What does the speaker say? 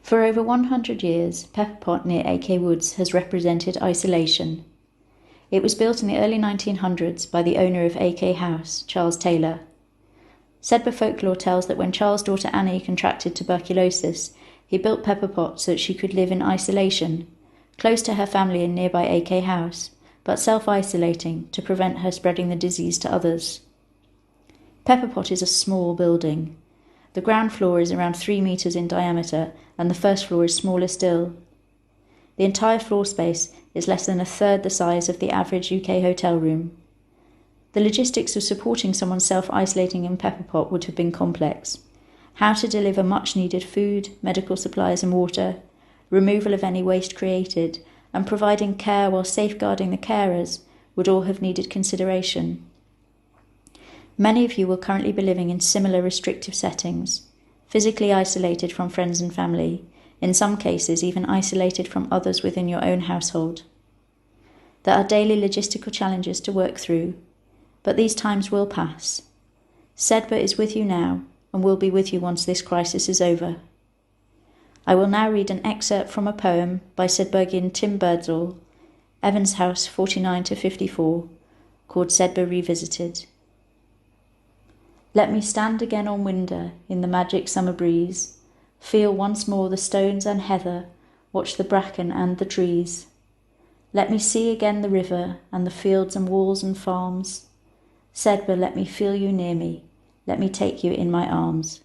For over 100 years, Pepperpot near AK Woods has represented isolation. It was built in the early 1900s by the owner of AK House, Charles Taylor. Sedbergh folklore tells that when Charles' daughter Annie contracted tuberculosis, he built Pepperpot so that she could live in isolation, close to her family in nearby AK House, but self-isolating to prevent her spreading the disease to others. Pepperpot is a small building. The ground floor is around 3 metres in diameter, and the first floor is smaller still. The entire floor space is less than a third the size of the average UK hotel room. The logistics of supporting someone self-isolating in Pepperpot would have been complex. How to deliver much-needed food, medical supplies and water, removal of any waste created, and providing care while safeguarding the carers would all have needed consideration. Many of you will currently be living in similar restrictive settings, physically isolated from friends and family, in some cases even isolated from others within your own household. There are daily logistical challenges to work through, but these times will pass. Sedbergh is with you now and will be with you once this crisis is over. I will now read an excerpt from a poem by Sedberghian Tim Birdsall, Evans House 49-54, called Sedbergh Revisited. Let me stand again on Winder in the magic summer breeze, feel once more the stones and heather, watch the bracken and the trees. Let me see again the river and the fields and walls and farms. Sedbergh, let me feel you near me, let me take you in my arms.